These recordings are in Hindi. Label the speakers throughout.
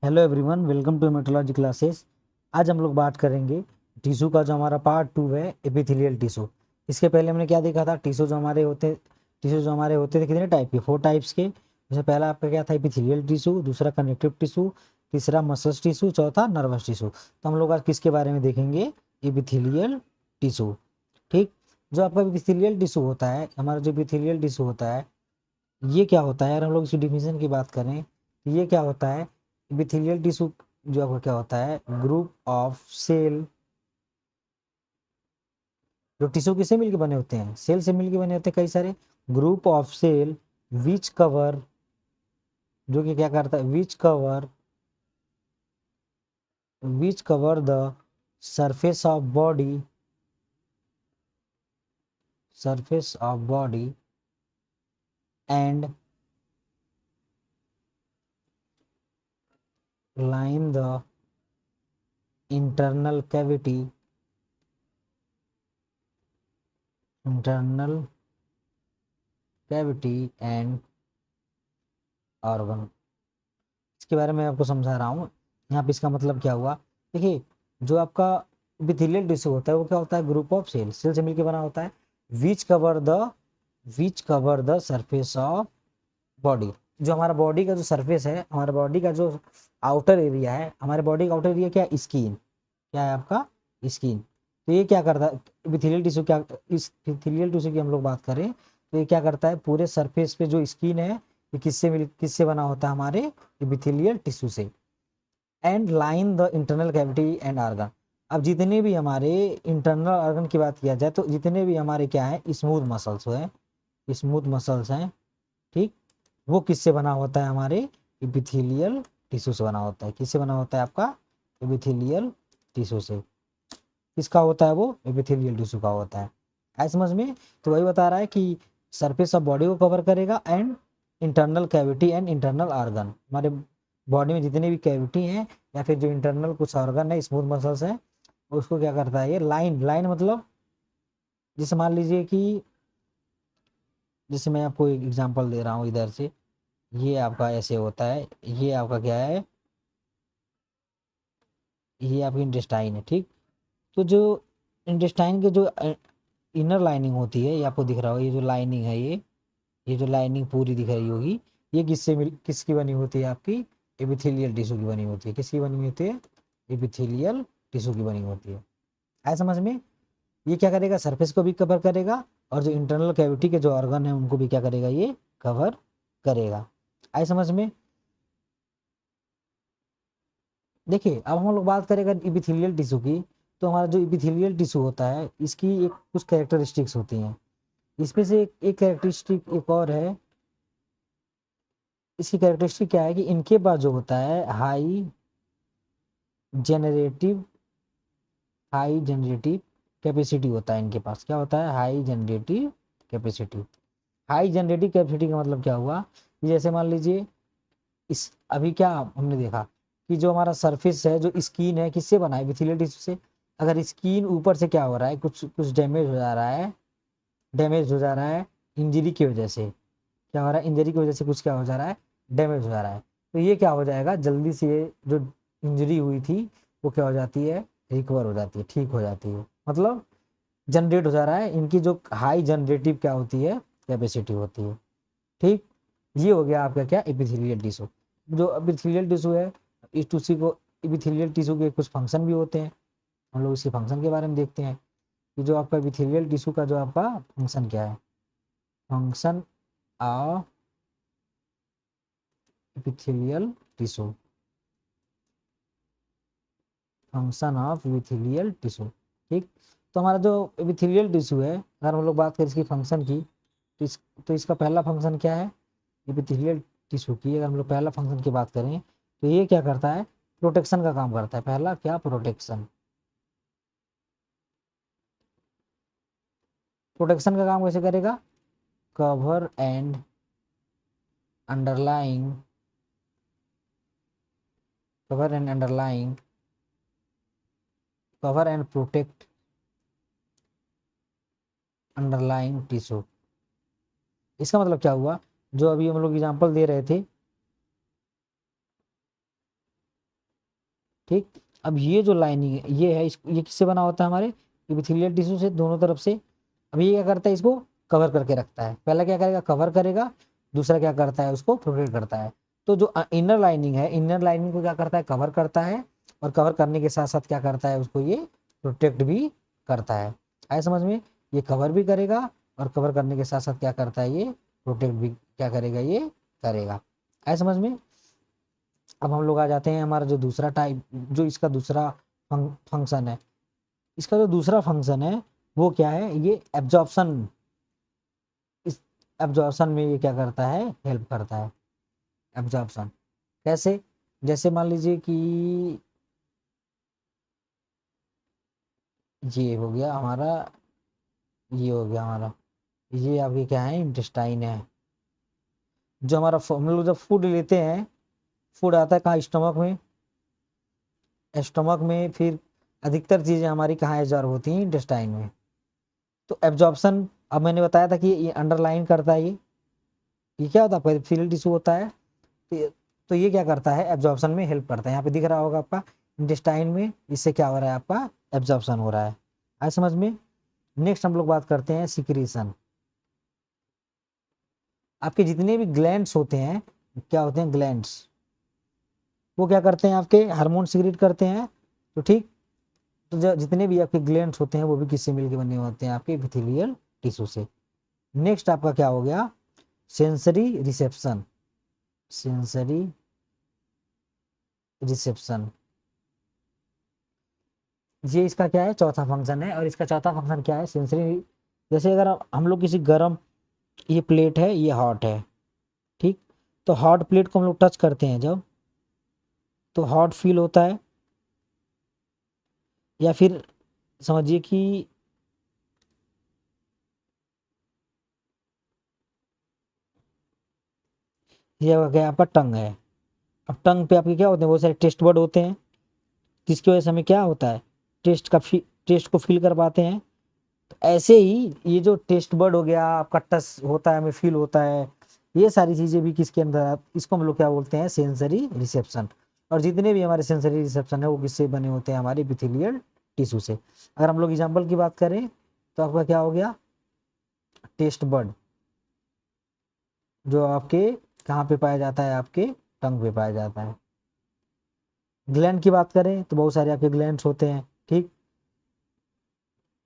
Speaker 1: Hello everyone, welcome to haematology classes. आज हम लोग बात करेंगे टिश्यू का, जो हमारा पार्ट 2 है, एपिथेलियल टिश्यू। इसके पहले हमने क्या देखा था? टिश्यू जो हमारे होते थे कितने टाइप के? 4 टाइप्स के। जैसे पहला आपका क्या था? एपिथेलियल टिश्यू, दूसरा कनेक्टिव टिश्यू, तीसरा मसल्स टिश्यू, चौथा नर्वस टिश्यू। तो हम लोग आज किसके बारे में देखेंगे? Epithelial tissue. ठीक। जो आपका एपिथेलियल टिश्यू होता है, हमारा जो एपिथेलियल टिश्यू होता है, ये क्या होता है? अगर हम लोग इसकी डिफिनेशन की बात करें तो ये क्या होता है? एपिथेलियल टिश्यू जो आपका क्या होता है? Group of cell. जो टिश्यू किससे मिलकर बने होते हैं? सेल से मिलकर बने होते हैं कई सारे। Group of cell which cover, जो कि क्या करता है? Which cover the surface of body and line the internal cavity and organ। इसके बारे में आपको समझा रहा हूँ। यहाँ पे इसका मतलब क्या हुआ? देखिए, जो आपका एपिथेलियल टिश्यू होता है वो क्या होता है? ग्रुप ऑफ सेल से मिलकर बना होता है। Which cover the surface of body. जो हमारा बॉडी का जो सरफेस है, हमारे बॉडी का जो आउटर एरिया है, हमारे बॉडी का आउटर एरिया क्या है? स्किन। क्या है आपका? स्किन। तो ये क्या करता है? एपिथेलियल टिश्यू क्या, इस एपिथेलियल टिश्यू की हम लोग बात करें तो ये क्या करता है? पूरे सरफेस पे जो स्किन है, ये किससे बना होता है? हमारे एपिथेलियल टिश्यू से। And line the internal cavity and organ. अब जितने भी हमारे इंटरनल ऑर्गन की बात किया जाए तो जितने भी हमारे क्या है? स्मूथ मसल्स हैं। ठीक। वो किससे बना होता है? हमारे एपिथेलियल टिश्यू से बना होता है। किससे बना होता है आपका? एपिथेलियल टिश्यू से। किसका होता है वो? एपिथेलियल टिश्यू का होता है। है समझ में? तो वही बता रहा है कि सरफेस ऑफ बॉडी को कवर करेगा and internal cavity and internal organ. हमारे बॉडी में जितनी भी कैविटी हैं या फिर जो इंटरनल कुछ ऑर्गन है, स्मूथ मसल्स हैं, उसको क्या करता है? ये लाइन लाइन मतलब, जैसे मान लीजिए कि, जैसे मैं आपको एक एग्जांपल दे रहा हूँ इधर से। ये आपका ऐसे होता है, ये आपका क्या है? ये आपकी इंटेस्टाइन है। ठीक। तो जो इंटेस्टाइन के जो इनर लाइनिंग होती है, ये आपको दिख रहा होगा, ये जो लाइनिंग है, ये जो लाइनिंग पूरी दिख रही होगी, ये किसकी बनी होती है? आपकी एपिथेलियल टिश्यू की बनी होती है। किसकी बनी होती है? एपिथेलियल टिश्यू की बनी होती है। आया समझ में? ये क्या करेगा? सरफेस को भी कवर करेगा और जो इंटरनल कैविटी के जो ऑर्गन है उनको भी क्या करेगा? ये कवर करेगा। आया समझ में? देखिए, अब हम लोग बात करेंगे एपिथेलियल टिश्यू की। तो हमारा जो एपिथेलियल टिश्यू होता है, इसकी एक कुछ कैरेक्टरिस्टिक्स होती हैं। इसमें से एक कैरेक्टरिस्टिक एक और है। इसकी कैरेक्टरिस्टिक क्या है कि इनके पास जो होता है जेनरेटिव हाई जनरेटिव कैपेसिटी होता है। इनके पास क्या होता है? High generative capacity. High generative capacity का मतलब क्या हुआ कि जैसे मान लीजिए, इस अभी क्या हमने देखा कि जो हमारा सरफेस है, जो स्किन है, किससे बना है? एपिथेलियल टिश्यू से। अगर स्किन ऊपर से क्या हो रहा है? कुछ कुछ डैमेज हो जा रहा है इंजरी की वजह से। क्या हो रहा है? इंजरी की वजह से कुछ क्या हो जा रहा है? डैमेज हो जा रहा है। तो ये क्या हो जाएगा? जल्दी से ये जो इंजरी हुई थी वो क्या हो जाती है? रिकवर हो जाती है, ठीक हो जाती है। मतलब जनरेट हो जा रहा है। इनकी जो हाई जनरेटिव क्या होती है? कैपेसिटी होती है। ठीक। ये हो गया आपका क्या? Epithelial tissue. जो एपिथेलियल टिश्यू है, इस टिश्यू को, एपिथेलियल टिश्यू के कुछ फंक्शन भी होते हैं। हम लोग इसके फंक्शन के बारे में देखते हैं कि जो आपका एपिथेलियल टिश्यू का जो आपका फंक्शन क्या है? Function of epithelial tissue. Function of epithelial tissue. ठीक। तो हमारा जो एपिथेलियल टिश्यू है, अगर हम लोग बात करें इसकी फंक्शन की, तो इसका पहला फंक्शन क्या है? एपिथेलियल टिश्यू की अगर हम लोग पहला फंक्शन की बात करें तो ये क्या करता है? प्रोटेक्शन का काम करता है। पहला क्या? प्रोटेक्शन। प्रोटेक्शन का काम कैसे करेगा? Cover and underlying cover and underlying cover and protect underlying tissue. इसका मतलब क्या हुआ? जो अभी हम लोग एग्जांपल दे रहे थे, ठीक। अब ये जो लाइनिंग है ये है ये किससे बना होता है, हमारे एपिथेलियल टिश्यू से, दोनों तरफ से। अब ये क्या करता है, इसको कवर करके रखता है। पहला क्या करेगा, कवर करेगा, दूसरा क्या करता है, उसको प्रोटेक्ट करता है। तो जो इनर लाइनिंग है, इनर लाइनिंग को क्या करता है, कवर करता है, और कवर करने के साथ साथ क्या करता है, उसको ये प्रोटेक्ट भी करता है। आए समझ में, ये कवर भी करेगा और कवर करने के साथ साथ क्या करता है, ये प्रोटेक्ट भी क्या करेगा, ये करेगा। आए समझ में। अब हम लोग आ जाते हैं हमारा जो दूसरा टाइप, जो इसका दूसरा फंक्शन है। इसका जो दूसरा फंक्शन है वो क्या है, ये एब्जॉर्प्शन। इस एब्जॉर्प्शन में ये क्या करता है, हेल्प करता है। एब्जॉर्प्शन कैसे, जैसे मान लीजिए कि ये हो गया हमारा, ये हो गया हमारा, ये आपके क्या है, इंटेस्टाइन है। जो हमारा हम लोग जब फूड लेते हैं, फूड आता है कहाँ, स्टमक में। स्टमक में फिर अधिकतर चीजें हमारी कहाँ एब्जॉर्ब होती हैं, इंटेस्टाइन में। तो एब्जॉर्प्शन, अब मैंने बताया था कि ये अंडरलाइन करता है, ये क्या होता है, पेरिफेरल टिश्यू होता है। तो तो ये क्या करता है, एब्जॉर्प्शन में हेल्प करता है। यहाँ पे दिख रहा होगा आपका इंटेस्टाइन में, इससे क्या हो रहा है, आपका एब्जॉर्प्शन हो रहा है। आए समझ में। नेक्स्ट हम लोग बात करते हैं सिक्रीशन। आपके जितने भी ग्लैंड्स होते हैं, क्या होते हैं, ग्लैंड्स, वो क्या करते हैं, आपके हार्मोन सिक्रीट करते हैं। तो ठीक, तो जितने भी आपके ग्लैंड्स होते हैं वो भी किससे मिलके बने होते हैं, आपके एपिथेलियल टिश्यू से। नेक्स्ट आपका क्या हो गया, सेंसरी रिसेप्शन। सेंसरी रिसेप्शन, ये इसका क्या है, चौथा फंक्शन है। और इसका चौथा फंक्शन क्या है, सेंसरी। जैसे अगर हम लोग किसी गर्म, ये प्लेट है, ये हॉट है, ठीक। तो हॉट प्लेट को हम लोग टच करते हैं जब, तो हॉट फील होता है। या फिर समझिए कि ये हो गया आपका टंग है। अब टंग पे आपके क्या होते हैं, बहुत सारे टेस्ट बर्ड होते हैं, जिसकी वजह से हमें क्या होता है, टेस्ट को फील कर पाते हैं। तो ऐसे ही ये जो टेस्ट बर्ड हो गया आपका, टच होता है, हमें फील होता है, ये सारी चीजें भी किसके अंदर, इसको हम लोग क्या बोलते हैं, सेंसरी रिसेप्शन। और जितने भी हमारे सेंसरी रिसेप्शन है वो किससे बने होते हैं, हमारे एपिथेलियल टिश्यू से। अगर हम लोग एग्जाम्पल की बात करें, तो आपका क्या हो गया, टेस्ट बर्ड, जो आपके कहाँ पे पाया जाता है, आपके टंग पे पाया जाता है। ग्लैंड की बात करें तो बहुत सारे आपके ग्लैंड्स होते हैं, ठीक।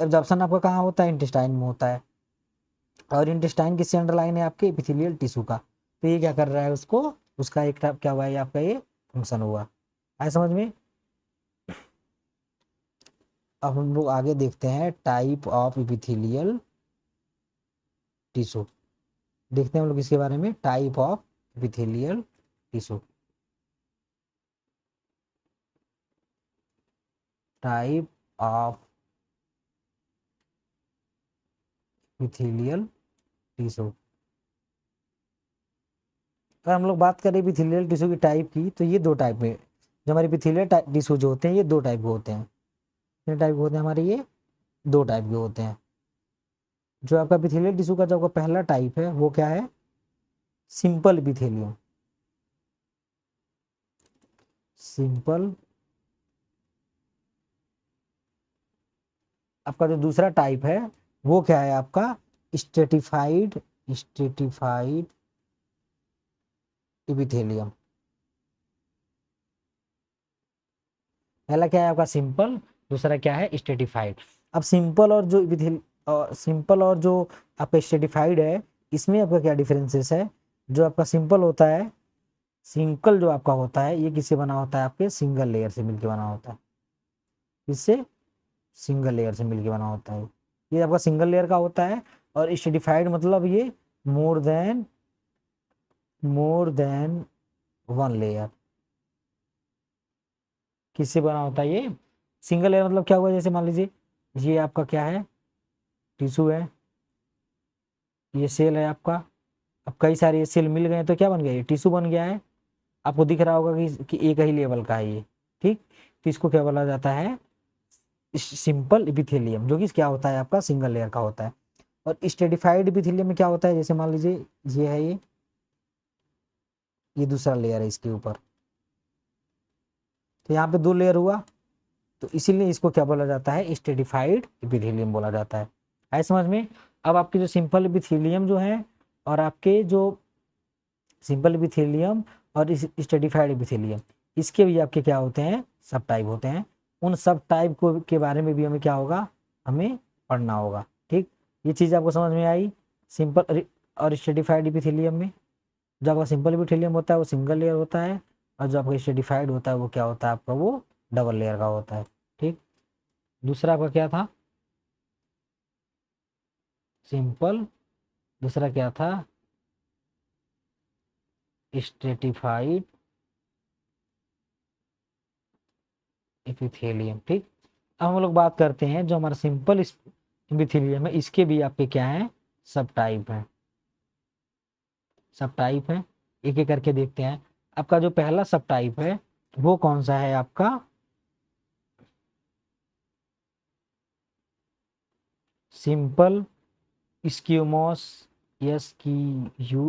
Speaker 1: एब्जॉर्प्शन आपका कहाँ होता है, इंटेस्टाइन में होता है। और इंटेस्टाइन किससे अंडरलाइन है, आपके एपिथेलियल टिश्यू का। तो ये क्या कर रहा है, उसको, उसका एक टाइप क्या हुआ है, आपका ये फंक्शन हुआ। आए समझ में। अब हम लोग आगे देखते हैं टाइप ऑफ एपिथेलियल टिश्यू। देखते हैं हम लोग इसके बारे में, type of epithelial tissue. Type of epithelial tissue. अगर हम लोग बात करें एपिथेलियल टिश्यू की टाइप की, तो ये दो टाइप में, जो हमारे एपिथेलियल टिश्यू जो होते हैं, ये दो टाइप के होते हैं। कितने टाइप के होते हैं हमारे, ये दो टाइप के होते हैं। जो आपका एपिथेलियल टिश्यू का जो आपका पहला टाइप है वो क्या है, सिंपल एपिथेलियम। सिंपल। आपका जो दूसरा टाइप है वो क्या है, आपका स्ट्रेटिफाइड। Stratified epithelium. पहला क्या है आपका, सिंपल, दूसरा क्या है, स्ट्रेटिफाइड। अब सिंपल और जो सिंपल और जो आपका स्ट्रेटिफाइड है, इसमें आपका क्या डिफरेंसेस है। जो आपका सिंपल होता है, सिंगल जो आपका होता है, ये किससे बना होता है, आपके सिंगल लेयर से मिलकर बना होता है। इससे सिंगल लेयर से मिलकर बना होता है, ये आपका सिंगल लेयर का होता है। और स्ट्रेटिफाइड मतलब ये मोर देन वन लेयर, किससे बना होता है ये, सिंगल लेयर। मतलब क्या हुआ, जैसे मान लीजिए ये आपका क्या है, टिश्यू है, ये सेल है आपका। अब कई सारे ये सेल मिल गए तो क्या बन गया, ये टिश्यू बन गया है। आपको दिख रहा होगा कि एक ही लेवल का है ये, ठीक। तो इसको क्या बोला जाता है, सिंपल इपिथेलियम, जो कि क्या होता है, आपका सिंगल लेयर का होता है। और स्ट्रेटिफाइड इपिथेलियम में क्या होता है, जैसे मान लीजिए ये है, ये दूसरा लेयर है इसके ऊपर, तो यहाँ पे 2 लेयर हुआ, तो इसीलिए इसको क्या बोला जाता है, स्ट्रेटिफाइड एपिथेलियम बोला जाता है। आए समझ में। अब आपके जो सिंपल एपिथेलियम जो है और आपके जो सिंपल एपिथेलियम और इस स्ट्रेटिफाइड एपिथेलियम, इसके भी आपके क्या होते हैं, सब टाइप होते हैं। उन सब टाइप को के बारे में भी हमें क्या होगा, हमें पढ़ना होगा। ठीक, ये चीज़ आपको समझ में आई। सिंपल और स्ट्रेटिफाइड एपिथेलियम में जो आपका सिंपल एपिथेलियम होता है वो सिंगल लेयर होता है, और जो आपका स्ट्रेटिफाइड होता है वो क्या होता है आपका, वो डबल लेयर का होता है। ठीक, दूसरा आपका क्या था, सिंपल, दूसरा क्या था, स्ट्रेटिफाइड एपिथेलियम। ठीक, अब हम लोग बात करते हैं जो हमारा सिंपल एपिथेलियम है, इसके भी आपके क्या है, सब टाइप है, सब टाइप है। एक एक करके देखते हैं। आपका जो पहला सब टाइप है वो कौन सा है आपका, सिंपल स्क्यूमोस, SQUAMOUS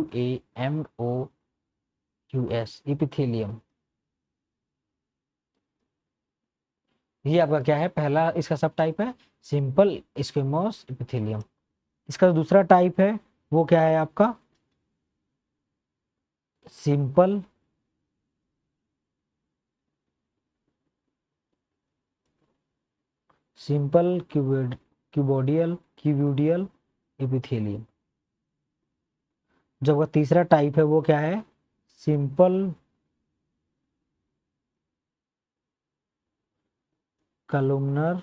Speaker 1: एपिथेलियम। ये आपका क्या है, पहला इसका सब टाइप है सिंपल स्क्यूमोस एपिथेलियम। इसका जो दूसरा टाइप है वो क्या है आपका, सिंपल सिंपल क्यूबोडियल एपिथेलियम। जो तीसरा टाइप है वो क्या है, सिंपल कॉलमनर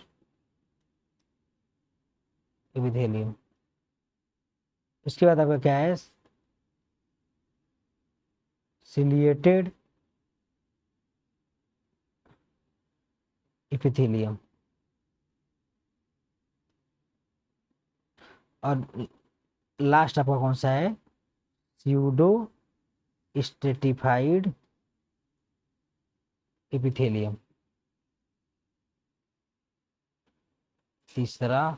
Speaker 1: एपिथेलियम। इसके बाद आपका क्या है, सिलिएटेड एपिथेलियम। और लास्ट आपका कौन सा है, स्यूडो स्ट्रेटिफाइड एपिथेलियम। तीसरा,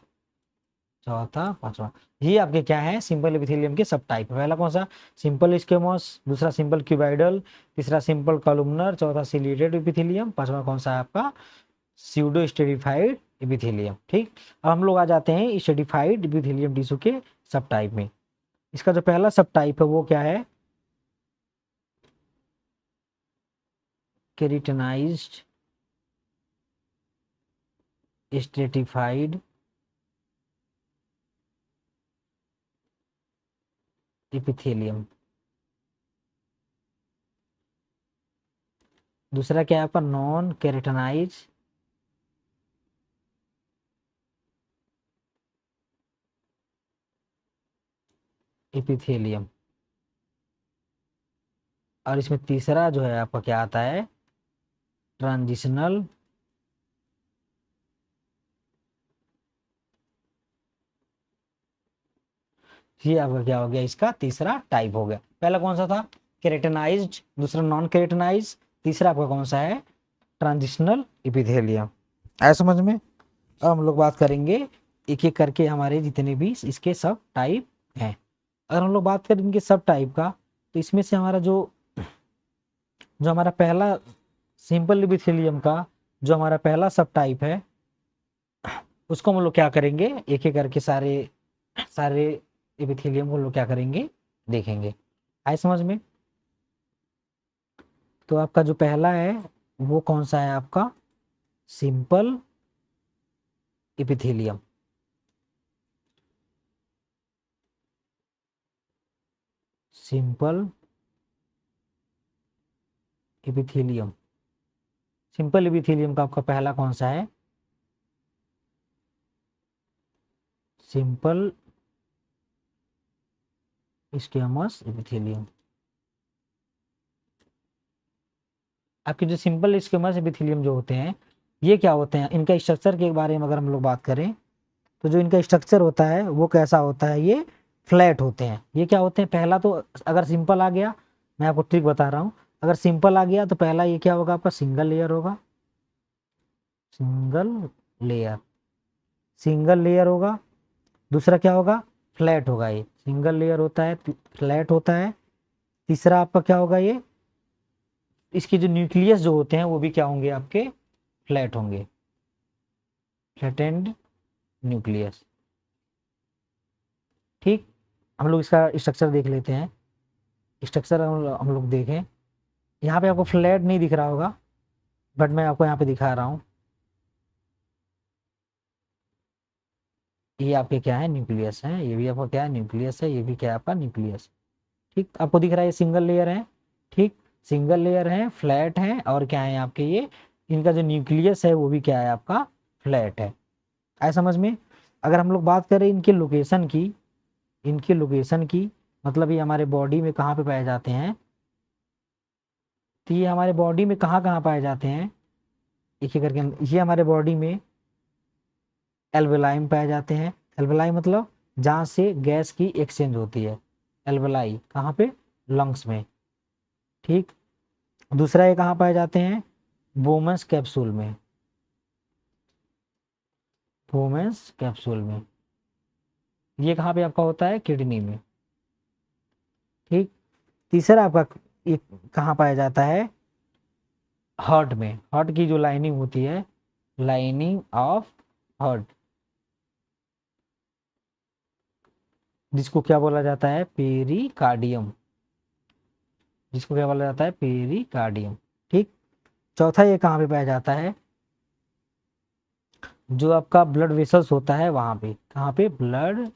Speaker 1: चौथा, पांचवा, ये आपके क्या है, सिंपल एपिथेलियम के सब टाइप। पहला कौन सा, सिंपल स्क्वेमोस, दूसरा सिंपल क्यूबाइडल, तीसरा सिंपल कॉलमनर, चौथा सिलिएटेड एपिथेलियम, पांचवा कौन सा है आपका, स्यूडो स्टेरिफाइड एपिथेलियम। ठीक, अब हम लोग आ जाते हैं स्टेरिफाइड एपिथेलियम टिश्यू के सब टाइप में। इसका जो पहला सब टाइप है वो क्या है, केराटिनाइज्ड स्ट्रेटिफाइड एपिथेलियम। दूसरा क्या है आपका, नॉन केराटिनाइज एपिथेलियम। और इसमें तीसरा जो है आपका क्या आता है, ट्रांजिशनल ये आपका क्या हो गया, इसका तीसरा टाइप हो गया। पहला कौन सा था, केराटिनाइज्ड, दूसरा नॉन केराटिनाइज, तीसरा आपका कौन सा है, ट्रांजिशनल एपिथेलियम। आया समझ में। अब हम लोग बात करेंगे एक एक करके हमारे जितने भी इसके सब टाइप हैं। अगर हम लोग बात करें इनके सब टाइप का, तो इसमें से हमारा जो जो हमारा पहला सिंपल एपिथेलियम का जो हमारा पहला सब टाइप है, उसको हम लोग क्या करेंगे, एक एक करके सारे सारे एपिथेलियम को लोग क्या करेंगे, देखेंगे। आए समझ में। तो आपका जो पहला है वो कौन सा है आपका, simple epithelium. Simple epithelium, simple epithelium का आपका पहला कौन सा है, सिंपल स्क्वेमस एपिथेलियम। आपके जो सिंपल स्क्वेमस एपिथेलियम जो होते हैं, ये क्या होते हैं, इनका स्ट्रक्चर के बारे में अगर हम लोग बात करें, तो जो इनका स्ट्रक्चर होता है वो कैसा होता है, ये फ्लैट होते हैं। ये क्या होते हैं, पहला तो अगर सिंपल आ गया, मैं आपको ट्रिक बता रहा हूँ, अगर सिंपल आ गया तो पहला ये क्या होगा आपका, सिंगल लेयर होगा, सिंगल लेयर, सिंगल लेयर होगा। दूसरा क्या होगा, फ्लैट होगा, ये सिंगल लेयर होता है, फ्लैट होता है। तीसरा आपका क्या होगा, ये इसके जो न्यूक्लियस जो होते हैं वो भी क्या होंगे आपके, फ्लैट होंगे, फ्लैटेंड न्यूक्लियस। ठीक, हम लोग इसका स्ट्रक्चर देख लेते हैं। स्ट्रक्चर हम लोग देखें, यहाँ पे आपको फ्लैट नहीं दिख रहा होगा, बट मैं आपको यहाँ पे दिखा रहा हूँ। ये आपके क्या है, न्यूक्लियस है, ये भी आपका क्या है, न्यूक्लियस है, ये भी क्या है आपका न्यूक्लियस। ठीक, आपको दिख रहा है ये सिंगल लेयर है। ठीक, सिंगल लेयर है, फ्लैट है, और क्या है आपके ये, इनका जो न्यूक्लियस है वो भी क्या है आपका, फ्लैट है। आए समझ में। अगर हम लोग बात करें इनके लोकेशन की, इनके लोकेशन की, मतलब ये हमारे बॉडी में कहाँ पे पाए जाते हैं, तो ये हमारे बॉडी में कहाँ कहाँ पाए जाते हैं, एक एक करके ये हमारे बॉडी में एल्वेलाई में पाए जाते हैं। एल्वेलाई मतलब जहाँ से गैस की एक्सचेंज होती है, एल्वेलाई कहाँ पे, लंग्स में। ठीक, दूसरा ये कहाँ पाए जाते हैं, बोमेंस कैप्सूल में, बोमेंस कैप्सूल में। ये कहाँ पे आपका होता है, किडनी में। ठीक, तीसरा आपका ये कहाँ पाया जाता है, हार्ट में। हार्ट की जो लाइनिंग होती है, लाइनिंग ऑफ हार्ट, जिसको क्या बोला जाता है, पेरिकार्डियम, जिसको क्या बोला जाता है, पेरिकार्डियम। ठीक, चौथा ये कहाँ पे पाया जाता है, जो आपका ब्लड वेसल्स होता है वहां पे, कहाँ पे, ब्लड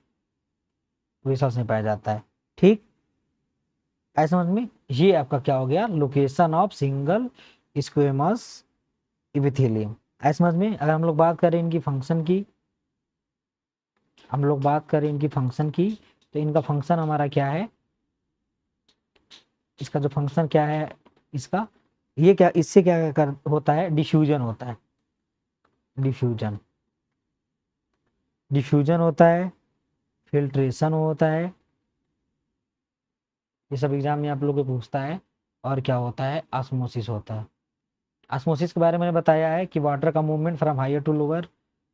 Speaker 1: वेसल्स में पाया जाता है। ठीक, ऐसे समझ में। ये आपका क्या हो गया, location of single squamous epithelium. ऐसे समझ में। अगर हम लोग बात करें इनकी फंक्शन की, हम लोग बात करें इनकी फंक्शन की, तो इनका फंक्शन हमारा क्या है, इसका जो फंक्शन क्या है, इसका ये क्या, इससे क्या कर होता है, डिफ्यूजन होता है, डिफ्यूजन, डिफ्यूजन होता है, फिल्ट्रेशन होता है, ये सब एग्जाम में आप लोग को पूछता है। और क्या होता है, ऑस्मोसिस होता है। ऑस्मोसिस के बारे में मैंने बताया है कि वाटर का movement from higher to lower.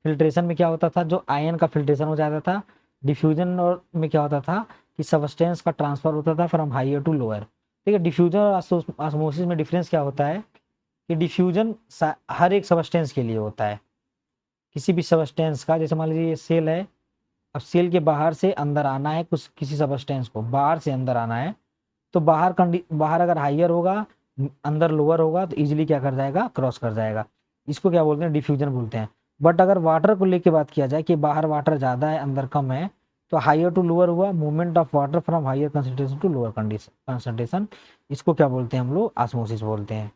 Speaker 1: Filtration में क्या होता था, जो आयन का फिल्ट्रेशन हो जाता था। डिफ्यूजन और में क्या होता था कि सबस्टेंस का ट्रांसफर होता था फ्रॉम हायर टू लोअर। ठीक है, डिफ्यूजन और ऑस्मोसिस में डिफरेंस क्या होता है कि डिफ्यूजन हर एक सबस्टेंस के लिए होता है, किसी भी सबस्टेंस का, जैसे मान लीजिए ये सेल है, अब सेल के बाहर से अंदर आना है, कुछ किसी सबस्टेंस को बाहर से अंदर आना है, तो बाहर अगर हाइयर होगा, अंदर लोअर होगा, तो इजीली क्या कर जाएगा, क्रॉस कर जाएगा। इसको क्या बोलते हैं, डिफ्यूजन बोलते हैं। बट अगर वाटर को लेके बात किया जाए कि बाहर वाटर ज़्यादा है अंदर कम है, तो हाइयर टू लोअर हुआ, movement of water from higher concentration to lower concentration, इसको क्या बोलते हैं हम लोग, ऑस्मोसिस बोलते हैं।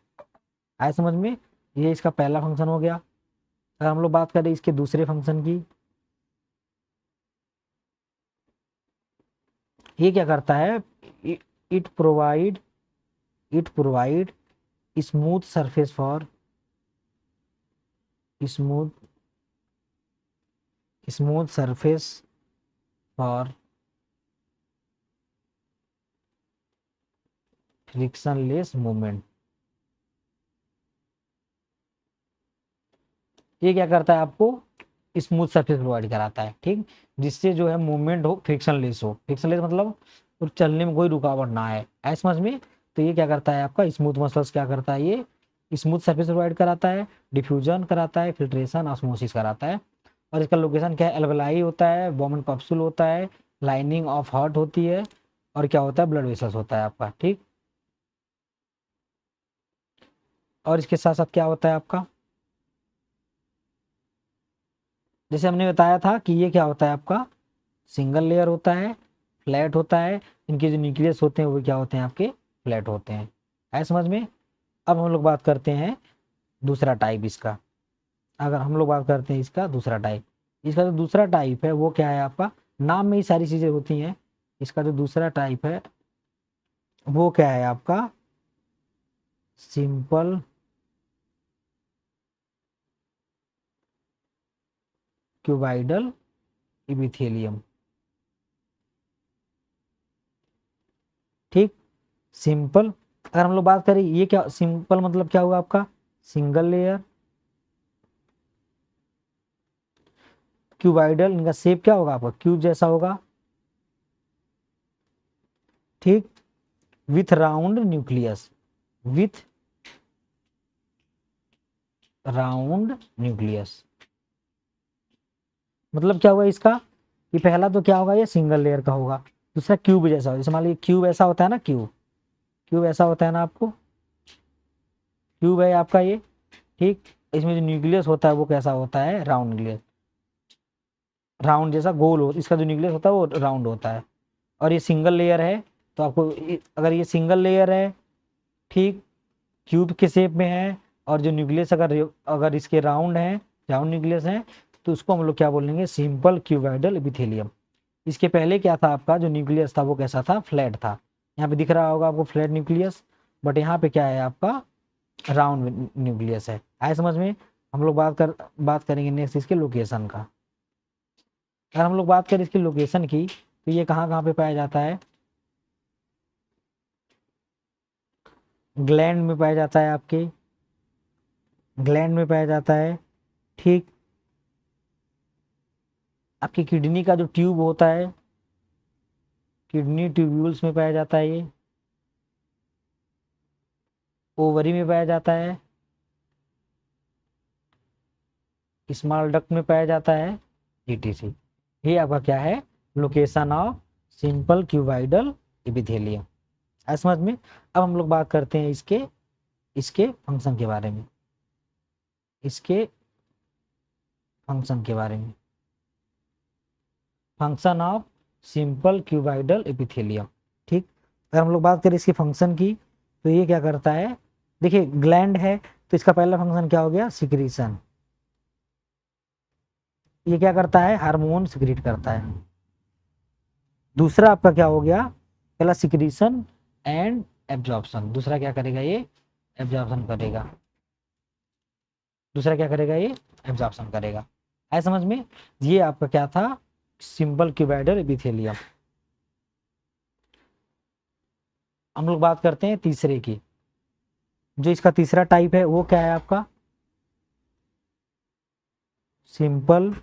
Speaker 1: आए समझ में। ये इसका पहला फंक्शन हो गया। अगर हम लोग बात करें इसके दूसरे फंक्शन की, ये क्या करता है, it provide it provide smooth surface for smooth smooth surface for frictionless movement. ये क्या करता है, आपको स्मूथ सरफेस प्रोवाइड कराता है। ठीक, जिससे जो है मूवमेंट हो, फ्रिक्शनलेस हो। फ्रिक्शनलेस मतलब तो चलने में कोई रुकावट ना आए, ऐसे समझ में। तो ये क्या करता है, आपका स्मूथ मसल्स क्या करता है, ये स्मूथ सरफेस प्रोवाइड कराता है, डिफ्यूजन कराता है, फिल्ट्रेशन, ऑस्मोसिस कराता है। और इसका लोकेशन क्या है, एल्वेलाई होता है, बॉमन कैप्सूल होता है, लाइनिंग ऑफ हार्ट होती है, और क्या होता है, ब्लड वेसल्स होता है आपका। ठीक, और इसके साथ साथ क्या होता है आपका, जैसे हमने बताया था कि ये क्या होता है आपका, सिंगल लेयर होता है, फ्लैट होता है, इनके जो न्यूक्लियस होते हैं वो क्या होते हैं आपके, फ्लैट होते हैं। है समझ में। अब हम लोग बात करते हैं दूसरा टाइप इसका। अगर हम लोग बात करते हैं इसका दूसरा टाइप, इसका जो दूसरा टाइप है वो क्या है आपका, नाम में ही सारी चीजें होती हैं। इसका जो दूसरा टाइप है वो क्या है आपका, सिंपल क्यूबाइडल इपिथेलियम। ठीक, सिंपल। अगर हम लोग बात करें, ये क्या सिंपल मतलब क्या हुआ आपका, सिंगल लेयर, क्यूबाइडल, इनका शेप क्या होगा आपका, क्यूब जैसा होगा। ठीक, with round nucleus, with round nucleus. मतलब क्या हुआ इसका कि पहला तो क्या होगा, ये सिंगल लेयर का होगा। दूसरा क्यूब जैसा होगा, जैसे मान लीजिए क्यूब ऐसा होता है ना, क्यूब क्यूब ऐसा होता है ना, आपको क्यूब है आपका ये, ठीक। इसमें जो न्यूक्लियस होता है वो कैसा होता है, राउंड न्यूक्लियस, राउंड जैसा गोल हो, इसका जो न्यूक्लियस होता है वो राउंड होता है। और ये सिंगल लेयर है, तो आपको अगर ये सिंगल लेयर है, ठीक, क्यूब के शेप में है, और जो न्यूक्लियस अगर अगर इसके राउंड है, राउंड न्यूक्लियस है, तो उसको हम लोग क्या बोलेंगे, सिंपल क्यूबाइडल एपिथेलियम। इसके पहले क्या था, आपका जो न्यूक्लियस था वो कैसा था, फ्लैट था। यहाँ पे दिख रहा होगा आपको फ्लैट न्यूक्लियस, बट यहाँ पे क्या है आपका, राउंड न्यूक्लियस है। आए समझ में। हम लोग बात करेंगे नेक्स्ट इसके लोकेशन का। अगर हम लोग बात करें इसकी लोकेशन की, तो ये कहाँ कहाँ पे पाया जाता है, ग्लैंड में पाया जाता है, आपके ग्लैंड में पाया जाता है, ठीक। आपकी किडनी का जो ट्यूब होता है, किडनी ट्यूब्यूल्स में पाया जाता है ये, ओवरी में पाया जाता है, स्मॉल डक्ट में पाया जाता है, ईटीसी। ये आपका क्या है, location of simple cuboidal epithelium. है समझ में। अब हम लोग बात करते हैं इसके इसके फंक्शन के बारे में, इसके फंक्शन के बारे में। Function of simple cuboidal epithelium, ठीक। अगर हम लोग बात करें इसके फंक्शन की, तो ये क्या करता है, देखिए ग्लैंड है, तो इसका पहला फंक्शन क्या हो गया, सिक्रीशन। ये क्या करता है, हार्मोन सिक्रीट करता है। दूसरा आपका क्या हो गया, पहला सिक्रीशन एंड एब्जॉर्प्शन। दूसरा क्या करेगा ये, एब्जॉर्प्शन करेगा। दूसरा क्या करेगा ये, एब्जॉर्प्शन करेगा। है समझ में। ये आपका क्या था, सिंपल क्यूबाइडल एपिथेलियम। हम लोग बात करते हैं तीसरे की। जो इसका तीसरा टाइप है वो क्या है आपका, simple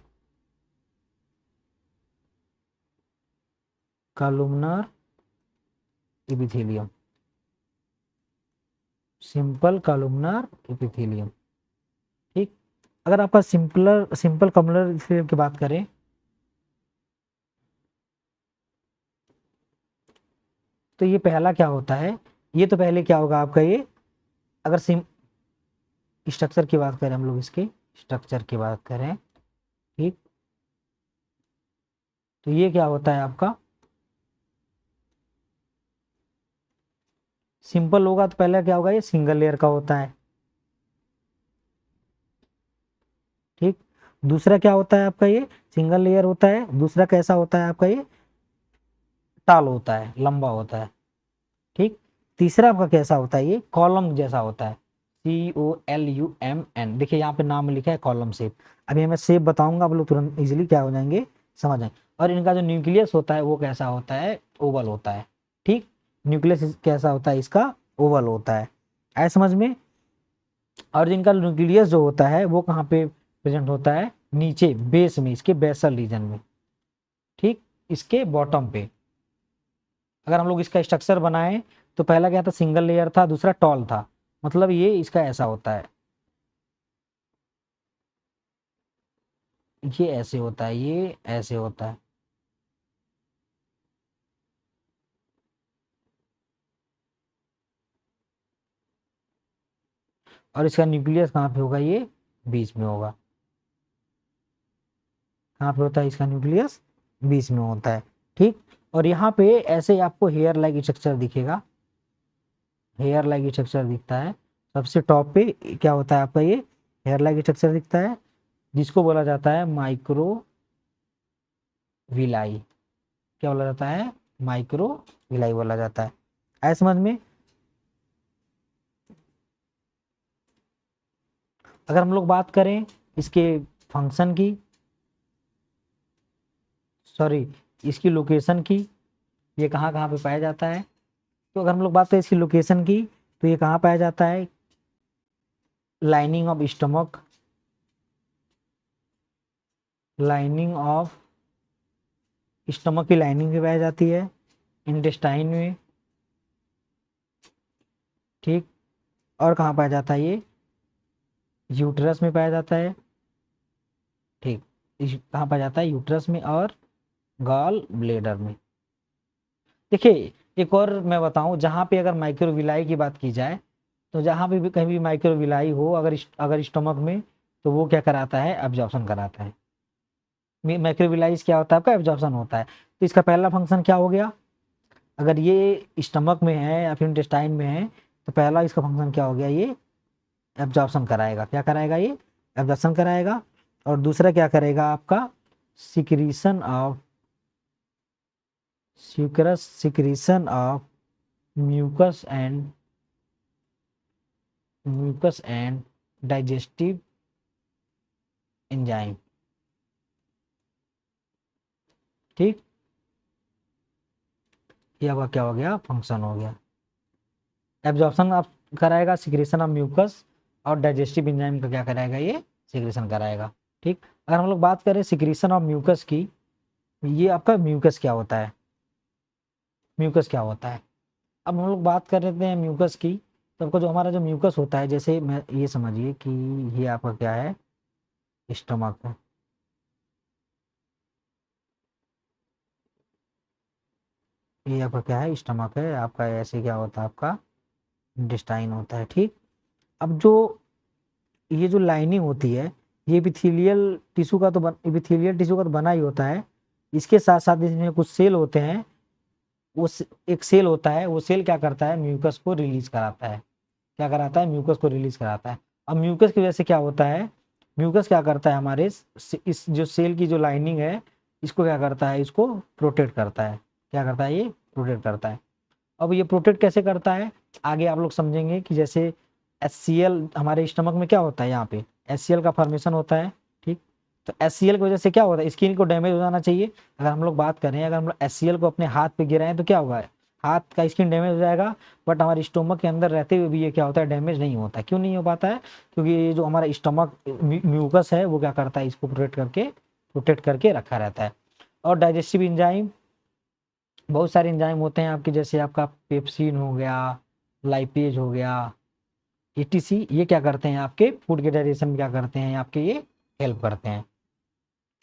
Speaker 1: columnar epithelium. Simple columnar epithelium, ठीक। अगर आपका सिंपल कॉलमनर एपिथेलियम की बात करें, तो ये पहला क्या होता है, ये तो पहले क्या होगा आपका ये, अगर स्ट्रक्चर की बात करें, हम लोग इसके स्ट्रक्चर की बात करें, ठीक, तो ये क्या होता है आपका, सिंपल होगा तो पहले क्या होगा, ये सिंगल लेयर का होता है, ठीक। दूसरा क्या होता है आपका, ये सिंगल लेयर होता है। दूसरा कैसा होता है आपका, ये टाल होता है, लंबा होता है, ठीक। तीसरा आपका कैसा होता है, ये कॉलम जैसा होता है, COLUMN। देखिए यहाँ पे नाम लिखा है कॉलम शेप। अभी मैं शेप बताऊंगा, आप लोग तुरंत इजिली क्या हो जाएंगे, समझ जाएंगे। और इनका जो न्यूक्लियस होता है वो कैसा होता है, ओवल होता है, ठीक। न्यूक्लियस कैसा होता है इसका, ओवल होता है। आए समझ में। और इनका न्यूक्लियस जो होता है वो कहाँ पे प्रेजेंट होता है, नीचे बेस में, इसके बेसल रीजन में, ठीक, इसके बॉटम पे। अगर हम लोग इसका स्ट्रक्चर बनाए, तो पहला क्या था, सिंगल लेयर था, दूसरा टॉल था। मतलब ये इसका ऐसा होता है, ये ऐसे होता है, ये ऐसे होता है। और इसका न्यूक्लियस कहाँ पे होगा, ये बीच में होगा। कहाँ पे होता है इसका न्यूक्लियस, बीच में होता है, ठीक। और यहाँ पे ऐसे आपको हेयर लाइक स्ट्रक्चर दिखेगा, हेयर लाइक स्ट्रक्चर दिखता है। सबसे टॉप पे क्या होता है आपका, ये हेयर लाइक स्ट्रक्चर दिखता है, जिसको बोला जाता है माइक्रो विलाई। क्या बोला जाता है, माइक्रो विलाई बोला जाता है। ऐसे समझ में। अगर हम लोग बात करें इसके फंक्शन की, सॉरी, इसकी लोकेशन की, ये कहाँ कहाँ पे पाया जाता है, तो अगर हम लोग बात करें इसकी लोकेशन की, तो ये कहाँ पाया जाता है, lining of stomach, lining of stomach की लाइनिंग में पाई जाती है, इंटेस्टाइन में, ठीक। और कहाँ पाया जाता है ये, यूट्रस में पाया जाता है, ठीक। कहाँ पाया जाता है? यूट्रस में और गॉल ब्लेडर में। देखिए एक और मैं बताऊं, जहाँ पे अगर माइक्रोविलाई की बात की जाए, तो जहाँ पे भी कहीं भी माइक्रोविलाई हो अगर स्टमक में, तो वो क्या कराता है? एब्जॉर्प्शन कराता है। माइक्रोविलाइज क्या होता है? आपका एब्जॉर्प्शन होता है। तो इसका पहला फंक्शन क्या हो गया? अगर ये स्टमक में है या फिर इंटेस्टाइन में है, तो पहला इसका फंक्शन क्या हो गया? ये एब्जॉर्प्शन कराएगा। क्या कराएगा? ये एब्जॉर्प्शन कराएगा। और दूसरा क्या करेगा आपका? Secretion of secretion of mucus and digestive enzyme, ठीक। ये आपका क्या हो गया? फंक्शन हो गया। एब्जॉर्प्शन आप कराएगा, सिक्रेशन ऑफ म्यूकस, और डाइजेस्टिव एंजाइम का क्या कराएगा? ये सिक्रेशन कराएगा, ठीक। अगर हम लोग बात करें सिक्रेशन ऑफ म्यूकस की, ये आपका म्यूकस क्या होता है? म्यूकस क्या होता है? अब हम लोग बात कर रहे हैं म्यूकस की, तो आपका जो हमारा जो म्यूकस होता है, जैसे मैं ये समझिए कि ये आपका क्या है? स्टमक है। ये आपका क्या है? स्टमक है आपका। ऐसे क्या होता है? आपका इंटेस्टाइन होता है, ठीक। अब जो ये जो लाइनिंग होती है, ये एपिथेलियल टिश्यू का तो बना ही होता है। इसके साथ साथ इसमें कुछ सेल होते हैं। एक सेल होता है, वो सेल क्या करता है? म्यूकस को रिलीज कराता है। क्या कराता है? म्यूकस को रिलीज कराता है। अब म्यूकस की वजह से क्या होता है? म्यूकस क्या करता है? हमारे इस जो सेल की जो लाइनिंग है, इसको क्या करता है? इसको प्रोटेक्ट करता है। क्या करता है? ये प्रोटेक्ट करता है। अब ये प्रोटेक्ट कैसे करता है, आगे आप लोग समझेंगे कि जैसे HCl हमारे स्टमक में क्या होता है? यहाँ पे HCl का फॉर्मेशन होता है, ठीक। तो HCl की वजह से क्या होता है? स्किन को डैमेज हो जाना चाहिए। अगर हम लोग बात करें, अगर हम लोग HCl को अपने हाथ पे गिराएं तो क्या होगा? हाथ का स्किन डैमेज हो जाएगा। बट हमारे स्टोमक के अंदर रहते हुए भी ये क्या होता है? डैमेज नहीं होता है। क्यों नहीं हो पाता है? क्योंकि ये जो हमारा स्टमक म्यूकस है, वो क्या करता है? इसको प्रोटेक्ट करके रखा रहता है। और डाइजेस्टिव इंजाइम, बहुत सारे एंजाइम होते हैं आपके, जैसे आपका पेप्सिन हो गया, लाइपेज हो गया, ETC। ये क्या करते हैं? आपके फूड के डाइजेशन में क्या करते हैं? आपके ये हेल्प करते हैं।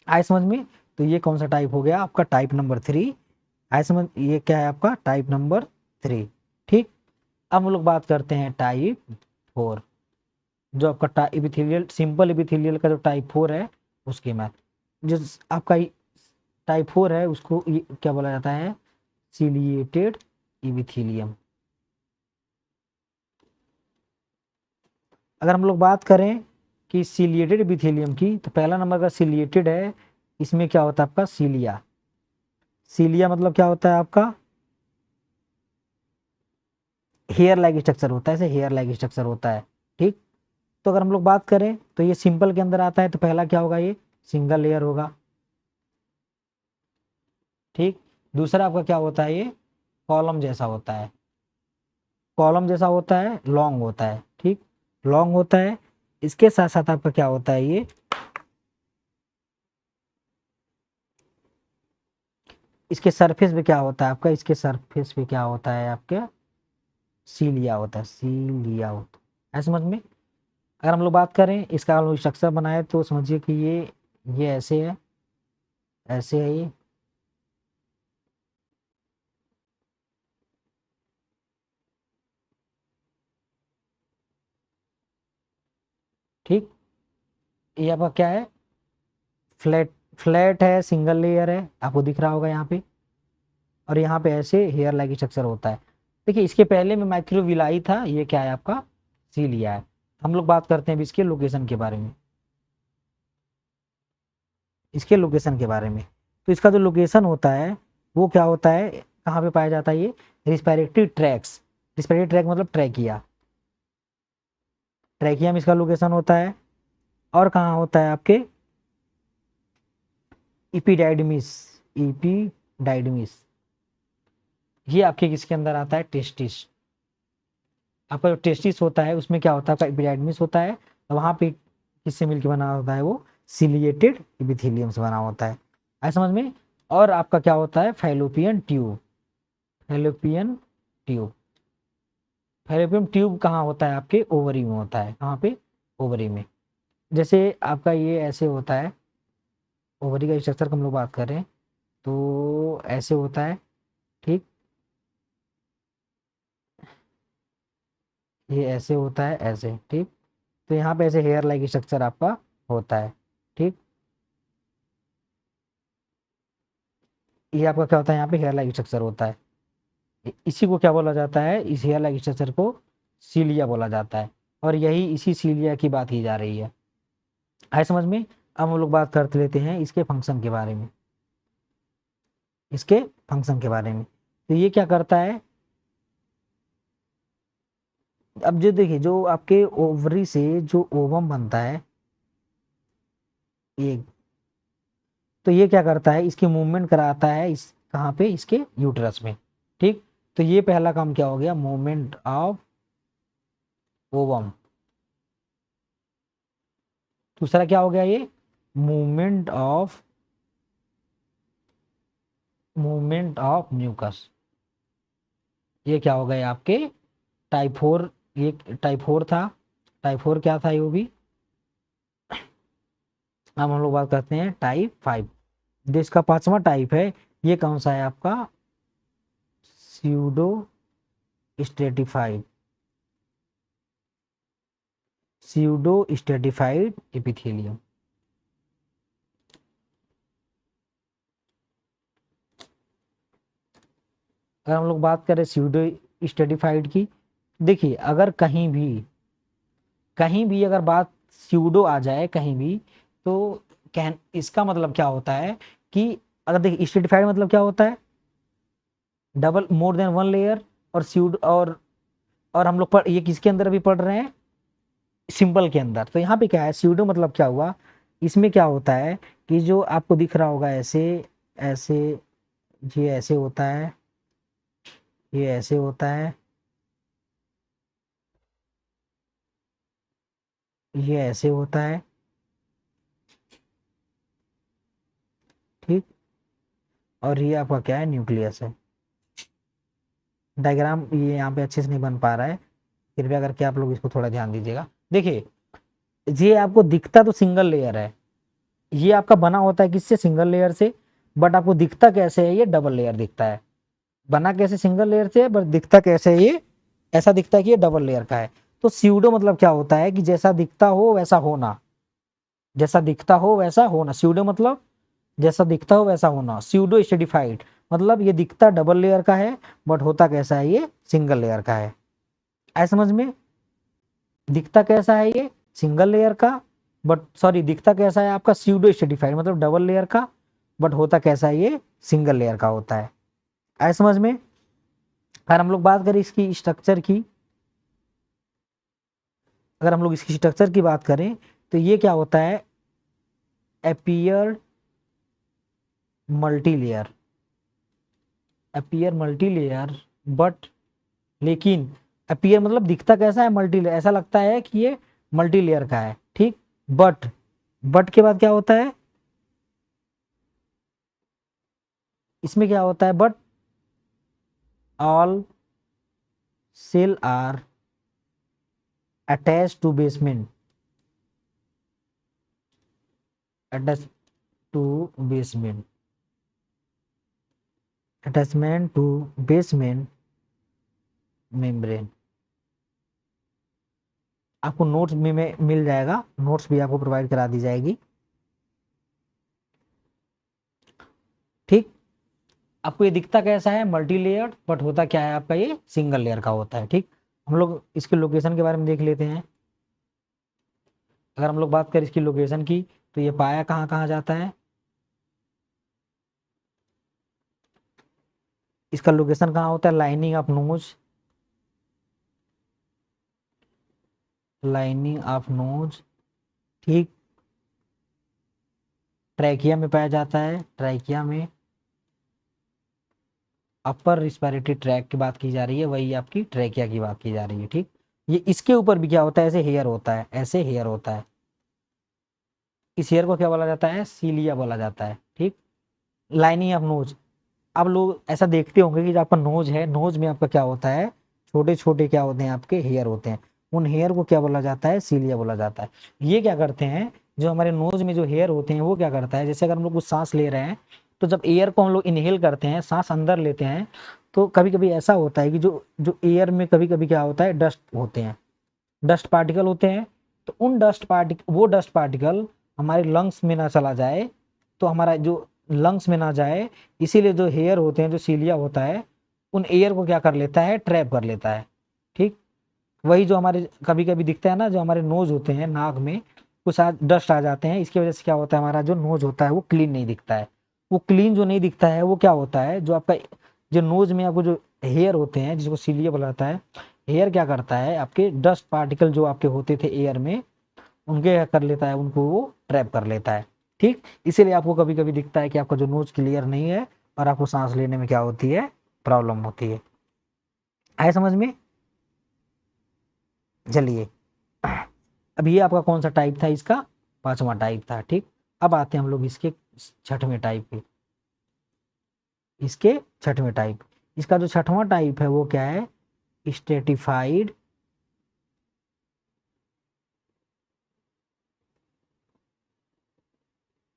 Speaker 1: आए समझ में? तो ये कौन सा टाइप हो गया? आपका टाइप नंबर 3। आए समझ? ये क्या है? आपका टाइप नंबर 3, ठीक। अब हम लोग बात करते हैं टाइप 4, जो आपका इपिथेलियल, सिंपल इपिथेलियल का जो टाइप 4 है, उसके मैथ जो आपका टाइप 4 है, उसको क्या बोला जाता है? Ciliated epithelium. अगर हम लोग बात करें कि सिलिएटेड इपिथेलियम की, तो पहला नंबर का सिलिएटेड है। इसमें क्या होता है? आपका सीलिया। सीलिया मतलब क्या होता है? आपका हेयर लाइक स्ट्रक्चर होता है। ऐसे हेयर लाइक स्ट्रक्चर होता है, ठीक। तो अगर हम लोग बात करें, तो ये सिंपल के अंदर आता है। तो पहला क्या होगा? ये सिंगल लेयर होगा, ठीक। दूसरा आपका क्या होता है? ये कॉलम जैसा होता है। कॉलम जैसा होता है, लॉन्ग होता है, ठीक। लॉन्ग होता है। इसके साथ साथ आपका क्या होता है? ये इसके सरफेस पे क्या होता है? आपका इसके सरफेस पे क्या होता है? आपके सीलिया होता है। सीलिया होता है। है समझ में? अगर हम लोग बात करें इसका, हम लोग स्ट्रक्चर बनाए, तो समझिए कि ये ऐसे है, ऐसे है ये, ठीक। ये आपका क्या है? फ्लैट फ्लैट है, सिंगल लेयर है, आपको दिख रहा होगा यहाँ पे। और यहाँ पे ऐसे हेयर लाइक स्ट्रक्चर होता है। देखिए इसके पहले में माइक्रोविलाई था, ये क्या है? आपका सीलिया है। हम लोग बात करते हैं अभी इसके लोकेशन के बारे में। इसके लोकेशन के बारे में, तो इसका जो लोकेशन होता है, वो क्या होता है? कहाँ पे पाया जाता है? ये रिस्पिरेटरी ट्रैक्स। रिस्पिरेटरी ट्रैक मतलब ट्रैकिया। ट्रैकिया में इसका लोकेशन होता है। और कहाँ होता है? आपके इपीडाइडमिस। इपीडाइडमिस, ये आपके किसके अंदर आता है? टेस्टिस। आपका जो टेस्टिस होता है, उसमें क्या होता है? आपका इपीडाइडमिस होता है। और वहाँ पे किससे मिलकर बना होता है? वो सिलिएटेड इपिथेलियम से बना होता है। ऐसा समझ में? और आपका क्या होता है? Fallopian tube. Fallopian tube. Fallopian tube कहाँ होता है? आपके ओवरी में होता है। कहाँ पे? ओवरी में। जैसे आपका ये ऐसे होता है, ओवरी का स्ट्रक्चर हम लोग बात कर रहे हैं, तो ऐसे होता है, ठीक, ये ऐसे होता है, ऐसे, ठीक। तो यहाँ पे ऐसे हेयर लाइक स्ट्रक्चर आपका होता है, ठीक। ये आपका क्या होता है, यहाँ पे हेयर लाइक स्ट्रक्चर होता है। इसी को क्या बोला जाता है, इस हेयर लाइक स्ट्रक्चर को सीलिया बोला जाता है। और यही इसी सीलिया की बात की जा रही है। आए समझ में। अब हम लोग बात करते लेते हैं इसके फंक्शन के बारे में, इसके फंक्शन के बारे में। तो ये क्या करता है, अब जो देखिए, जो आपके ओवरी से जो ओवम बनता है, ये, तो ये क्या करता है, इसकी मूवमेंट कराता है, इस कहाँ पे, इसके यूटरस में, ठीक। तो ये पहला काम क्या हो गया, मूवमेंट ऑफ ओवम। दूसरा क्या हो गया, ये मूवमेंट ऑफ म्यूकस। ये क्या हो गए आपके टाइप 4, ये टाइप 4 था, टाइप 4 क्या था, ये भी। अब हम लोग बात करते हैं टाइप 5, जो इसका पांचवा टाइप है। ये कौन सा है आपका, pseudo stratified, pseudo stratified epithelium. अगर हम लोग बात करें स्यूडो स्ट्रेटिफाइड की, देखिए अगर कहीं भी अगर बात स्यूडो आ जाए कहीं भी, तो कह इसका मतलब क्या होता है कि, अगर देखिए स्ट्रेटिफाइड मतलब क्या होता है, double, more than one layer. और स्यूडो, और हम लोग ये किसके अंदर अभी पढ़ रहे हैं, सिंपल के अंदर। तो यहाँ पे क्या है, स्यूडो मतलब क्या हुआ, इसमें क्या होता है कि जो आपको दिख रहा होगा ऐसे, ऐसे, ये ऐसे होता है, ये ऐसे होता है, ये ऐसे होता है, ठीक। और ये आपका क्या है, न्यूक्लियस है। डायग्राम ये यहाँ पे अच्छे से नहीं बन पा रहा है, कृपया करके आप लोग इसको थोड़ा ध्यान दीजिएगा। देखिए, ये आपको दिखता तो सिंगल लेयर है, ये आपका बना होता है किससे, सिंगल लेयर से। बट आपको दिखता कैसे है, ये डबल लेयर दिखता है। बना कैसे सिंगल लेयर से, बट दिखता कैसे है, ये ऐसा दिखता है कि ये डबल लेयर का है। तो स्यूडो मतलब क्या होता है कि जैसा दिखता हो वैसा होना, जैसा दिखता हो वैसा होना, स्यूडो मतलब जैसा दिखता हो वैसा होना। स्यूडो स्ट्रेटिफाइड मतलब ये दिखता डबल लेयर का है, बट होता कैसा है, ये सिंगल लेयर का है। ऐसा समझ में। दिखता कैसा है, ये सिंगल लेयर का, बट सॉरी, दिखता कैसा है आपका स्यूडो स्ट्रेटिफाइड मतलब डबल लेयर का, बट होता कैसा है, ये सिंगल लेयर का होता है। ऐसा समझ में। अगर हम लोग बात करें इसकी स्ट्रक्चर की, अगर हम लोग इसकी स्ट्रक्चर की बात करें, तो ये क्या होता है, appear multilayer, appear multilayer, but, लेकिन अपीयर मतलब दिखता कैसा है, मल्टीलेयर, ऐसा लगता है कि ये मल्टीलेयर का है, ठीक। बट, बट के बाद क्या होता है, इसमें क्या होता है, but all cell are attach to basement, attach to basement, attachment to basement membrane. आपको नोट्स में मिल जाएगा, नोट्स भी आपको प्रोवाइड करा दी जाएगी, ठीक। आपको ये दिखता कैसा है, मल्टी लेयर, बट होता क्या है आपका, ये सिंगल लेयर का होता है, ठीक। हम लोग इसके लोकेशन के बारे में देख लेते हैं। अगर हम लोग बात करें इसकी लोकेशन की, तो ये पाया कहाँ कहाँ जाता है, इसका लोकेशन कहाँ होता है, lining of nose, lining of nose, ठीक। ट्रैकिया में पाया जाता है, ट्रैकिया में। अपर रिस्पिरेटरी ट्रैक की बात की जा रही है, वही आपकी ट्रैकिया की बात की जा रही है, ठीक। ये इसके ऊपर भी क्या होता है, ऐसे हेयर होता है, ऐसे हेयर होता है। इस हेयर को क्या बोला जाता है, सीलिया बोला जाता है, ठीक। लाइनिंग ऑफ नोज, अब लोग ऐसा देखते होंगे कि जो आपका नोज है, नोज में आपका क्या होता है, छोटे छोटे क्या होते हैं, आपके हेयर होते हैं। उन हेयर को क्या बोला जाता है, सीलिया बोला जाता है। ये क्या करते हैं, जो हमारे नोज में जो हेयर होते हैं वो क्या करता है, जैसे अगर हम लोग कुछ सांस ले रहे हैं तो जब एयर को हम लोग इनहेल करते हैं, सांस अंदर लेते हैं, तो कभी कभी ऐसा होता है कि जो जो एयर में कभी कभी क्या होता है, डस्ट होते हैं, डस्ट पार्टिकल होते हैं। तो उन डस्ट पार्टिकल हमारे लंग्स में ना चला जाए, तो हमारा जो लंग्स में ना जाए, इसीलिए जो हेयर होते हैं, जो सीलिया होता है, उन एयर को क्या कर लेता है, ट्रैप कर लेता है। ठीक, वही जो हमारे कभी कभी दिखता है ना, जो हमारे नोज होते हैं, नाक में कुछ डस्ट आ जाते हैं, इसकी वजह से क्या होता है, हमारा जो नोज होता है वो क्लीन नहीं दिखता है। वो क्लीन जो नहीं दिखता है वो क्या होता है, जो आपका जो नोज में आपको जो हेयर होते हैं, जिसको सीलिया बोला जाता है, हेयर क्या करता है, आपके डस्ट पार्टिकल जो आपके होते थे एयर में, उनके क्या कर लेता है, उनको वो ट्रैप कर लेता है। ठीक, इसीलिए आपको कभी कभी दिखता है कि आपका जो नोज क्लियर नहीं है और आपको सांस लेने में क्या होती है, प्रॉब्लम होती है। आए समझ में? चलिए, अब ये आपका कौन सा टाइप था, इसका पांचवा टाइप था। ठीक, अब आते हैं हम लोग इसके छठवें टाइप पे। इसके छठवें टाइप, इसका जो छठवां टाइप है वो क्या है, स्ट्रेटिफाइड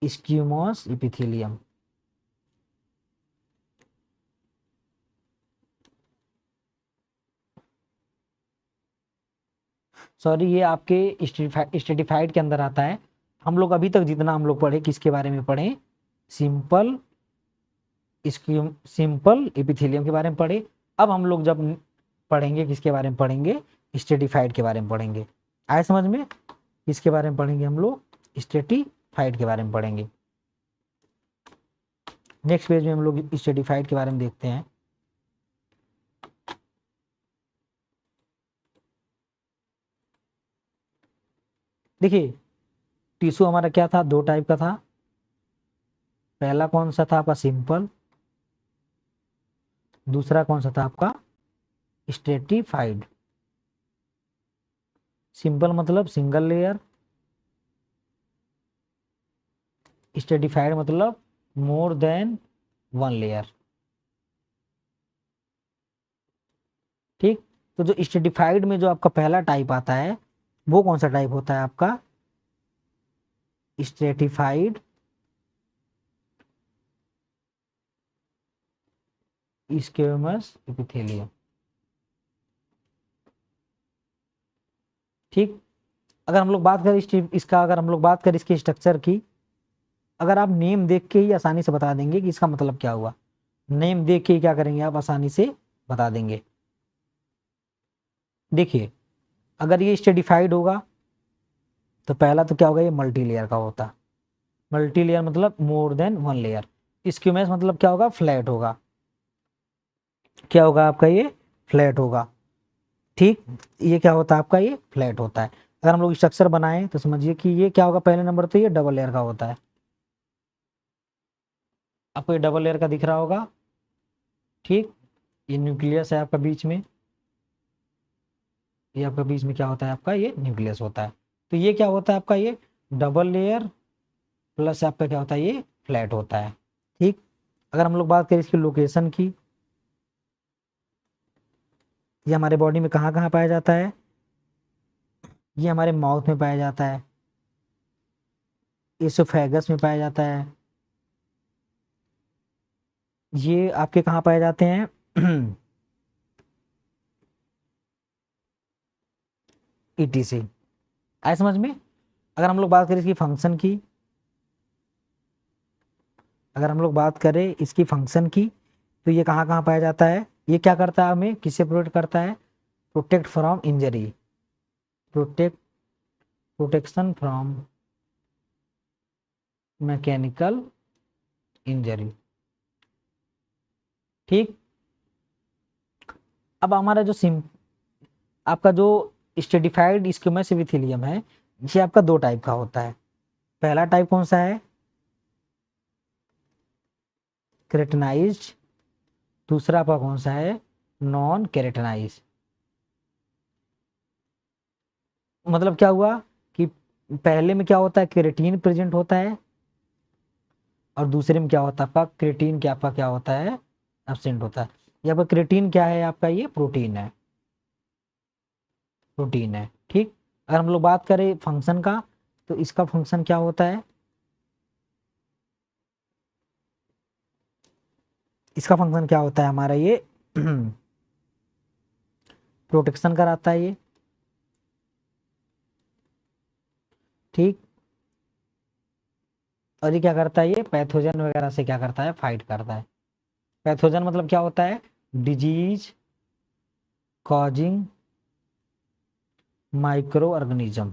Speaker 1: स्क्यूमोस इपिथेलियम। सॉरी, ये आपके स्ट्रेटिफाइड के अंदर आता है। हम लोग अभी तक जितना हम लोग पढ़े, किसके बारे में पढ़े, सिंपल सिंपल एपिथेलियम के बारे में पढ़े। अब हम लोग जब पढ़ेंगे, किसके बारे में पढ़ेंगे, स्ट्रेटिफाइड के बारे में पढ़ेंगे। आए समझ में? किसके बारे में पढ़ेंगे हम लोग, स्ट्रेटिफाइड के बारे में पढ़ेंगे। नेक्स्ट पेज में हम लोग स्ट्रेटिफाइड के बारे में देखते हैं। देखिए, टिश्यू हमारा क्या था, दो टाइप का था। पहला कौन सा था आपका, सिंपल। दूसरा कौन सा था आपका, स्ट्रेटिफाइड। सिंपल मतलब सिंगल लेयर, स्ट्रेटिफाइड मतलब मोर देन वन लेयर। ठीक, तो जो स्ट्रेटिफाइड में जो आपका पहला टाइप आता है, वो कौन सा टाइप होता है आपका, स्ट्रेटिफाइड स्क्वेमस एपिथेलियम। ठीक, अगर हम लोग बात करें इसका, अगर हम लोग बात करें इसके स्ट्रक्चर की, अगर आप नेम देख के ही आसानी से बता देंगे कि इसका मतलब क्या हुआ। नेम देख के ही क्या करेंगे, आप आसानी से बता देंगे। देखिए, अगर ये स्ट्रेटिफाइड होगा तो पहला तो क्या होगा, ये मल्टी लेयर का होता। मल्टी लेयर मतलब मोर देन वन लेयर। स्क्यूमस मतलब क्या होगा, फ्लैट होगा। क्या होगा आपका, ये फ्लैट होगा। ठीक, ये क्या होता है आपका, ये फ्लैट होता है। अगर हम लोग स्ट्रक्चर बनाएं तो समझिए कि ये क्या होगा, पहले नंबर तो ये डबल लेयर का होता है। आपको ये डबल लेयर का दिख रहा होगा। ठीक, ये न्यूक्लियस है आपका बीच में, ये आपका बीच में क्या होता है, आपका ये न्यूक्लियस होता है। तो ये क्या होता है आपका, ये डबल लेयर प्लस आपका क्या होता है, ये फ्लैट होता है। ठीक, अगर हम लोग बात करें इसकी लोकेशन की, ये हमारे बॉडी में कहाँ कहाँ पाया जाता है, ये हमारे माउथ में पाया जाता है, एसोफेगस में पाया जाता है, ये आपके कहाँ पाए जाते हैं, ईटीसी। आए समझ में? अगर हम लोग बात करें इसकी फंक्शन की, अगर हम लोग बात करें इसकी फंक्शन की, तो ये कहाँ कहाँ पाया जाता है, ये क्या करता है, हमें किससे प्रोटेक्ट करता है, protect from injury, protection from mechanical injury. ठीक, अब हमारा जो आपका जो स्टेडिफाइड स्क्यूमस एपिथेलियम है, ये आपका दो टाइप का होता है। पहला टाइप कौन सा है, केरेटिनाइज्ड। दूसरा आपका कौन सा है, नॉन केरेटिनाइज्ड। मतलब क्या हुआ कि पहले में क्या होता है, केरेटीन प्रेजेंट होता है, और दूसरे में क्या होता है आपका, क्रेटीन क्या आपका क्या होता है, एब्सेंट होता है। ये आपका क्रेटीन क्या है, आपका ये प्रोटीन है। प्रोटीन है। ठीक, अगर हम लोग बात करें फंक्शन का, तो इसका फंक्शन क्या होता है, इसका फंक्शन क्या होता है हमारा, ये प्रोटेक्शन कराता है ये। ठीक, और ये क्या करता है, ये पैथोजन वगैरह से क्या करता है, फाइट करता है। पैथोजन मतलब क्या होता है, डिजीज कॉजिंग माइक्रो ऑर्गेनिज्म,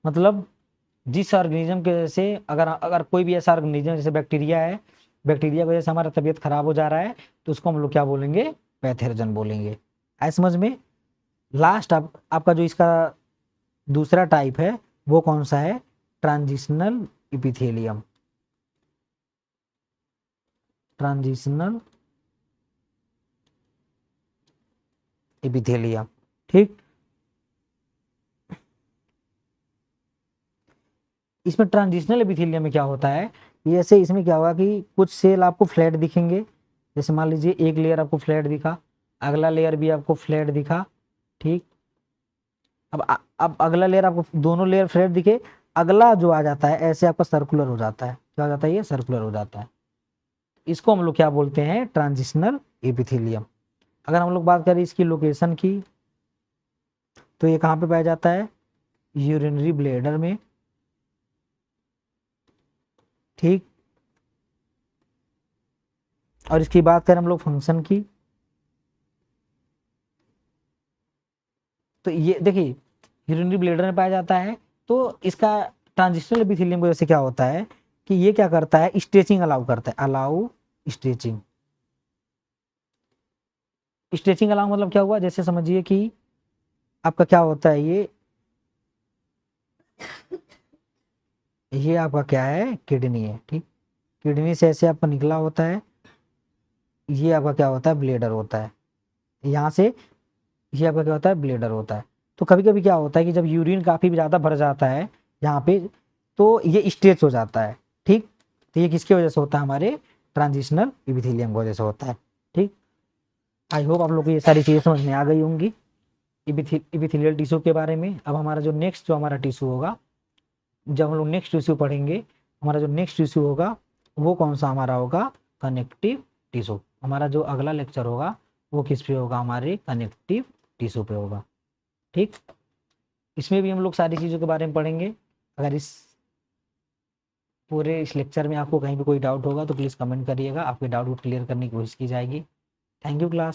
Speaker 1: मतलब जिस ऑर्गेनिज्म की वजह से, अगर अगर कोई भी ऐसा ऑर्गेनिज्म जैसे बैक्टीरिया है, बैक्टीरिया की वजह से हमारा तबीयत खराब हो जा रहा है, तो उसको हम लोग क्या बोलेंगे, पैथोजन बोलेंगे। ऐसे समझ में। लास्ट आपका जो इसका दूसरा टाइप है वो कौन सा है, ट्रांजिशनल इपिथेलियम, ट्रांजिशनल इपिथेलियम। ठीक, इसमें ट्रांजिशनल एपिथेलियम में क्या होता है, ये ऐसे इसमें क्या होगा कि कुछ सेल आपको फ्लैट दिखेंगे, जैसे मान लीजिए एक लेयर आपको फ्लैट दिखा, अगला लेयर भी आपको फ्लैट दिखा। ठीक, अब अगला लेयर आपको, दोनों लेयर फ्लैट दिखे, अगला जो आ जाता है ऐसे आपका सर्कुलर हो जाता है, क्या हो जाता है, ये सर्कुलर हो जाता है। इसको हम लोग क्या बोलते हैं, ट्रांजिशनल एपिथेलियम। अगर हम लोग बात करें इसकी लोकेशन की, तो ये कहाँ पे पाया जाता है, यूरिनरी ब्लेडर में। ठीक, और इसकी बात करें हम लोग फंक्शन की, तो ये देखिए यूरिनरी ब्लेडर में पाया जाता है। तो इसका ट्रांजिशनल एपिथेलियम की वजह से क्या होता है कि ये क्या करता है, स्ट्रेचिंग अलाउ करता है, अलाउ स्ट्रेचिंग। स्ट्रेचिंग अलाउ मतलब क्या हुआ, जैसे समझिए कि आपका क्या होता है, ये आपका क्या है, किडनी है। ठीक, किडनी से ऐसे आपका निकला होता है, ये आपका क्या होता है, ब्लेडर होता है, यहाँ से ये आपका क्या होता है, ब्लेडर होता है। तो कभी कभी क्या होता है कि जब यूरिन काफी ज्यादा भर जाता है यहाँ पे, तो ये स्ट्रेच हो जाता है। ठीक, तो ये किसकी वजह से होता है, हमारे ट्रांजिशनल इपिथेलियम की वजह से होता है। ठीक, आई होप आप लोग को ये सारी चीजें समझ में आ गई होंगी इपिथेलियल टिश्यू के बारे में। अब हमारा जो नेक्स्ट जो हमारा टिश्यू होगा, जब हम लोग नेक्स्ट टिश्यू पढ़ेंगे, हमारा जो नेक्स्ट टिश्यू होगा वो कौन सा हमारा होगा, कनेक्टिव टिश्यू। हमारा जो अगला लेक्चर होगा वो किस पे होगा, हमारे कनेक्टिव टिश्यू पे होगा। ठीक, इसमें भी हम लोग सारी चीज़ों के बारे में पढ़ेंगे। अगर इस पूरे इस लेक्चर में आपको कहीं भी कोई डाउट होगा तो प्लीज़ कमेंट करिएगा, आपके डाउट को क्लियर करने की कोशिश की जाएगी। Thank you class.